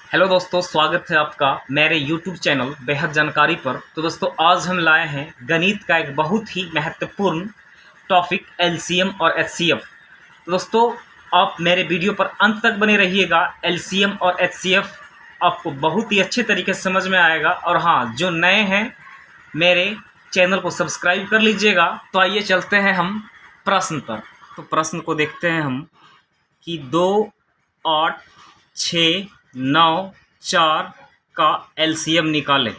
Hello दोस्तों, स्वागत है आपका मेरे YouTube चैनल बेहद जानकारी पर। तो दोस्तों, आज हम लाए हैं गणित का एक बहुत ही महत्वपूर्ण टॉपिक LCM और HCF। तो दोस्तों, आप मेरे वीडियो पर अंत तक बने रहिएगा। LCM और HCF आपको बहुत ही अच्छे तरीके से समझ में आएगा। और हाँ, जो नए हैं मेरे चैनल को सब्सक्राइब कर लीजिएगा। तो आइए चलते हैं हम प्रश्न पर। तो प्रश्न को देखते हैं हम कि 2, 8, 6, 9, 4 का LCM निकालें।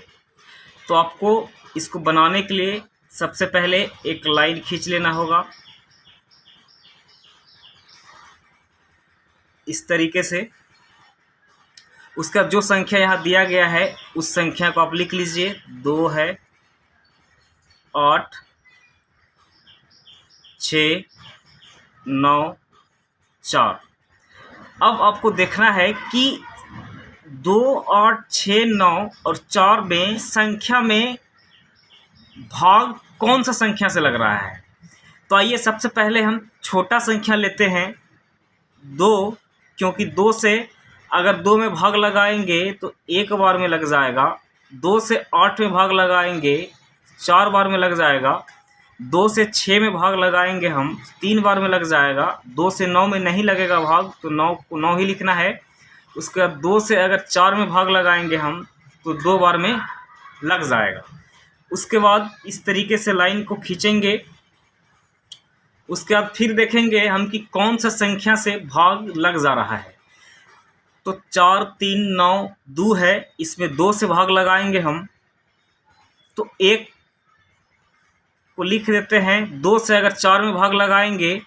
तो आपको इसको बनाने के लिए सबसे पहले एक लाइन खींच लेना होगा इस तरीके से। उसका जो संख्या यहाँ दिया गया है उस संख्या को आप लिख लीजिए। 2 है, 8, 6, 9, 4। अब आपको देखना है कि 2, 8, 6, 9 और 4 में संख्या में भाग कौन सा संख्या से लग रहा है। तो आइए सबसे पहले हम छोटा संख्या लेते हैं 2, क्योंकि 2 से अगर 2 में भाग लगाएंगे तो एक बार में लग जाएगा। 2 से 8 में भाग लगाएंगे 4 बार में लग जाएगा। 2 से 6 में भाग लगाएंगे हम 3 बार में लग जाएगा। 2 से 9 में नहीं लगेगा भाग, तो 9 को 9 ही लिखना है। उसके बाद 2 से अगर 4 में भाग लगाएंगे हम तो 2 बार में लग जाएगा। उसके बाद इस तरीके से लाइन को खींचेंगे। उसके बाद फिर देखेंगे हम कि कौन सा संख्या से भाग लग जा रहा है। तो 4, 3, 9, 2 है, इसमें 2 से भाग लगाएंगे हम तो 1 को लिख देते हैं। 2 से अगर 4 में भाग लगाएंगे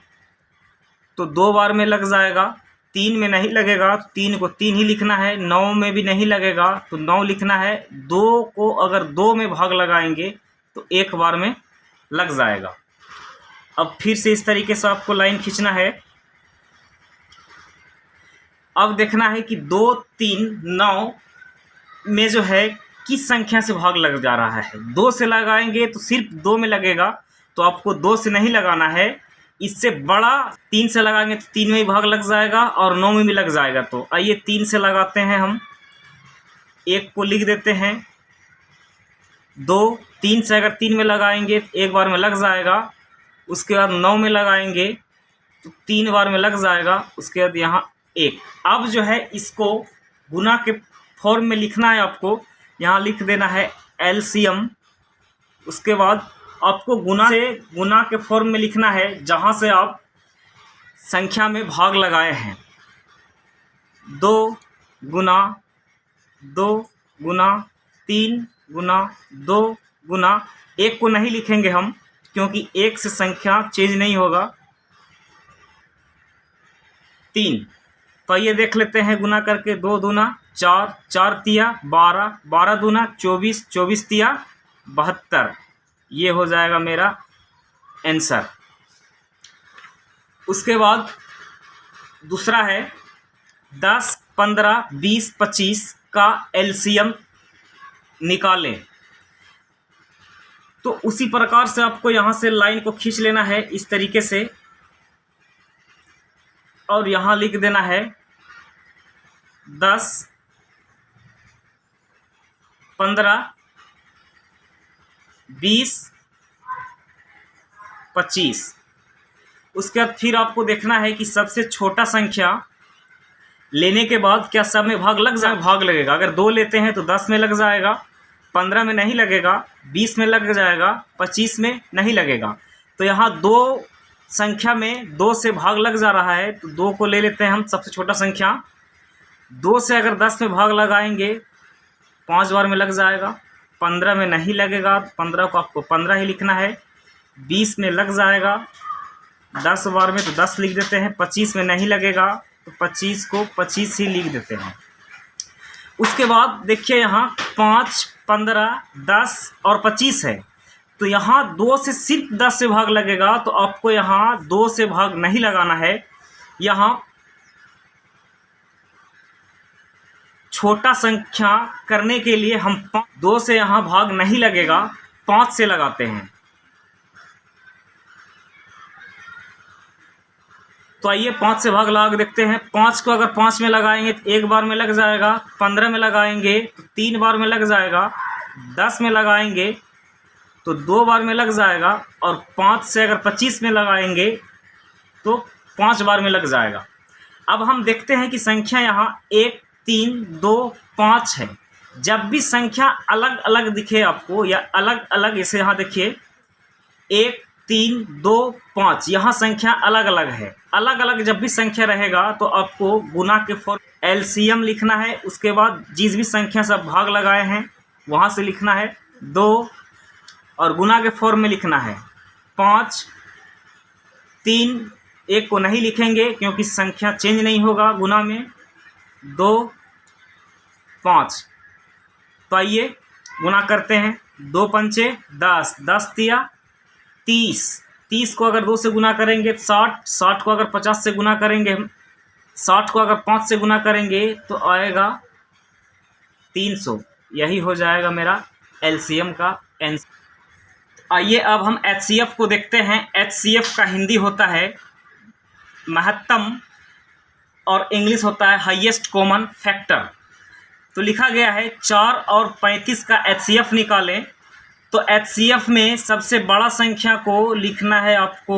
तो 2 बार में लग जाएगा। 3 में नहीं लगेगा तो 3 को 3 ही लिखना है। 9 में भी नहीं लगेगा तो 9 लिखना है। 2 को अगर 2 में भाग लगाएंगे तो 1 बार में लग जाएगा। अब फिर से इस तरीके से आपको लाइन खींचना है। अब देखना है कि 2, 3, 9 में जो है किस संख्या से भाग लग जा रहा है। 2 से लगाएंगे तो सिर्फ 2 में लगेगा, तो आपको 2 से नहीं लगाना है। इससे बड़ा 3 से लगाएंगे तो 3 में ही भाग लग जाएगा और 9 में भी लग जाएगा। तो आइए 3 से लगाते हैं हम। 1 को लिख देते हैं। 2, 3 से अगर 3 में लगाएंगे तो 1 बार में लग जाएगा। उसके बाद 9 में लगाएंगे तो 3 बार में लग जाएगा। उसके बाद यहाँ 1। अब जो है इसको गुना के फॉर्म में लिखना है। आपको यहाँ लिख देना है LCM। उसके बाद आपको गुना के फॉर्म में लिखना है जहाँ से आप संख्या में भाग लगाए हैं। 2 गुना 2 गुना 3 गुना 2 गुना 1 को नहीं लिखेंगे हम, क्योंकि 1 से संख्या चेंज नहीं होगा। 3। तो ये देख लेते हैं गुना करके। 2 दूना 4, 4 तिया 12, 12 दूना 24, 24 तिया 72। ये हो जाएगा मेरा आंसर। उसके बाद दूसरा है 10, 15, 20, 25 का LCM निकालें। तो उसी प्रकार से आपको यहाँ से लाइन को खींच लेना है इस तरीके से और यहाँ लिख देना है 10, 15, 20, 25। उसके बाद फिर आपको देखना है कि सबसे छोटा संख्या लेने के बाद क्या सब में भाग लग जाए। भाग लगेगा। अगर 2 लेते हैं तो 10 में लग जाएगा, 15 में नहीं लगेगा, 20 में लग जाएगा, 25 में नहीं लगेगा। तो यहाँ 2 संख्या में 2 से भाग लग जा रहा है, तो 2 को ले लेते हैं हम सबसे छोटा संख्या। 2 से अगर 10 में भाग लगाएंगे 5 बार में लग जाएगा। 15 में नहीं लगेगा तो 15 को आपको 15 ही लिखना है। 20 में लग जाएगा 10 बार में, तो 10 लिख देते हैं। 25 में नहीं लगेगा तो 25 को 25 ही लिख देते हैं। उसके बाद देखिए यहाँ 5, 15, 10 और 25 है, तो यहाँ 2 से सिर्फ 10 से भाग लगेगा, तो आपको यहाँ 2 से भाग नहीं लगाना है। यहाँ छोटा संख्या करने के लिए हम 2 से यहाँ भाग नहीं लगेगा, 5 से लगाते हैं। तो आइए 5 से भाग लगा के देखते हैं। 5 को अगर 5 में लगाएंगे तो 1 बार में लग जाएगा, 15 में लगाएंगे तो 3 बार में लग जाएगा, 10 में लगाएंगे तो 2 बार में लग जाएगा, और 5 से अगर 25 में लगाएंगे तो 5 बार में लग जाएगा। अब हम देखते हैं कि संख्या यहाँ 1, 3, 2, 5 है। जब भी संख्या अलग अलग दिखे आपको या अलग अलग, इसे यहाँ देखिए 1, 3, 2, 5, यहाँ संख्या अलग अलग है। अलग अलग जब भी संख्या रहेगा तो आपको गुना के फॉर्म एलसीएम लिखना है। उसके बाद जिस भी संख्या से आप भाग लगाए हैं वहाँ से लिखना है 2, और गुना के फॉर्म में लिखना है 5, 3, 1 को नहीं लिखेंगे क्योंकि संख्या चेंज नहीं होगा गुना में, 2, 5। तो आइए गुना करते हैं। 2 पंचे 10, 10 तिया 30, 30 को अगर 2 से गुना करेंगे तो 60, 60 को अगर 50 से गुना करेंगे, 60 को अगर 5 से गुना करेंगे तो आएगा 300। यही हो जाएगा मेरा एलसीएम का आंसर। आइए अब हम एचसीएफ को देखते हैं। एचसीएफ का हिंदी होता है महत्तम और इंग्लिश होता है हाईएस्ट कॉमन फैक्टर। तो लिखा गया है 4 और 35 का एचसीएफ निकालें। तो एचसीएफ में सबसे बड़ा संख्या को लिखना है आपको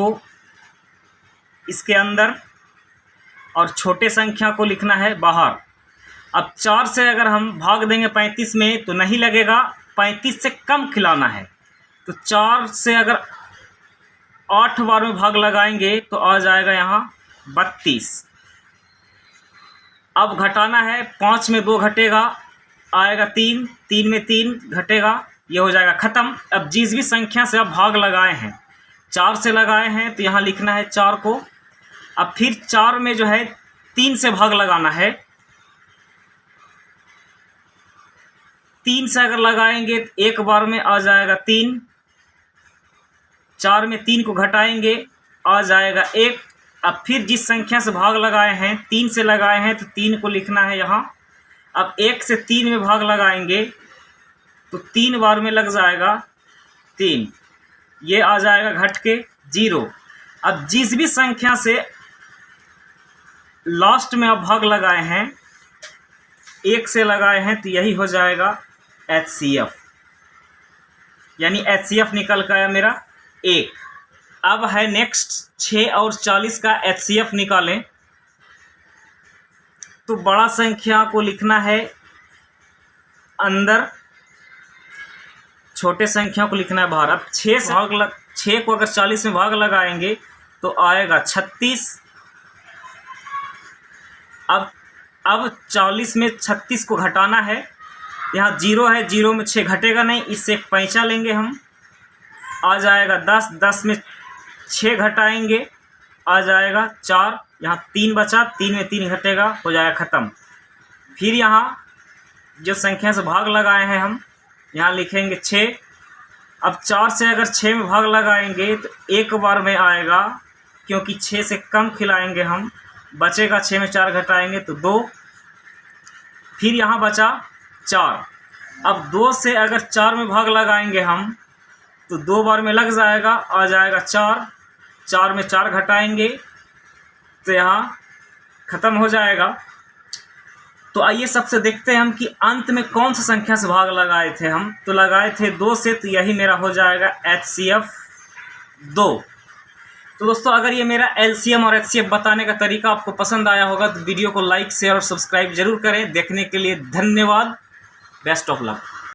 इसके अंदर और छोटे संख्या को लिखना है बाहर। अब 4 से अगर हम भाग देंगे 35 में तो नहीं लगेगा, 35 से कम खिलाना है। तो 4 से अगर 8 बार में भाग लगाएंगे तो आ जाएगा यहाँ 32। अब घटाना है, 5 में 2 घटेगा, आएगा 3, 3 में 3 घटेगा, ये हो जाएगा ख़त्म। अब जिस भी संख्या से आप भाग लगाए हैं, 4 से लगाए हैं तो यहाँ लिखना है 4 को। अब फिर 4 में जो है 3 से भाग लगाना है, 3 से अगर लगाएंगे तो 1 बार में आ जाएगा 3, 4 में 3 को घटाएंगे आ जाएगा 1। अब फिर जिस संख्या से भाग लगाए हैं 3 से लगाए हैं तो 3 को लिखना है यहाँ। अब 1 से 3 में भाग लगाएंगे तो 3 बार में लग जाएगा 3, ये आ जाएगा घट के 0। अब जिस भी संख्या से लास्ट में आप भाग लगाए हैं, 1 से लगाए हैं तो यही हो जाएगा एचसीएफ, यानी एचसीएफ निकल कर आया मेरा 1। अब है नेक्स्ट 6 और 40 का एचसीएफ निकालें। तो बड़ा संख्या को लिखना है अंदर, छोटे संख्या को लिखना है बाहर। अब 6 को अगर 40 में भाग लगाएंगे तो आएगा 36। अब 40 में 36 को घटाना है, यहाँ 0 है, 0 में 6 घटेगा नहीं, इससे एक पैंचा लेंगे हम, आ जाएगा 10, 10 में 6 घटाएंगे आ जाएगा 4, यहाँ 3 बचा, 3 में 3 घटेगा, हो जाएगा ख़त्म। फिर यहाँ जो संख्या से भाग लगाए हैं हम यहाँ लिखेंगे 6। अब 4 से अगर 6 में भाग लगाएंगे तो 1 बार में आएगा, क्योंकि 6 से कम खिलाएंगे हम, बचेगा 6 में 4 घटाएंगे तो 2। फिर यहाँ बचा 4। अब 2 से अगर 4 में भाग लगाएंगे हम तो 2 बार में लग जाएगा, आ जाएगा 4, 4 में 4 घटाएंगे तो यहाँ ख़त्म हो जाएगा। तो आइए सबसे देखते हैं हम कि अंत में कौन सा संख्या से भाग लगाए थे हम। तो लगाए थे 2 से, तो यही मेरा हो जाएगा एचसीएफ 2। तो दोस्तों अगर ये मेरा एलसीएम और एचसीएफ बताने का तरीका आपको पसंद आया होगा तो वीडियो को लाइक, शेयर और सब्सक्राइब जरूर करें। देखने के लिए धन्यवाद। Best of luck.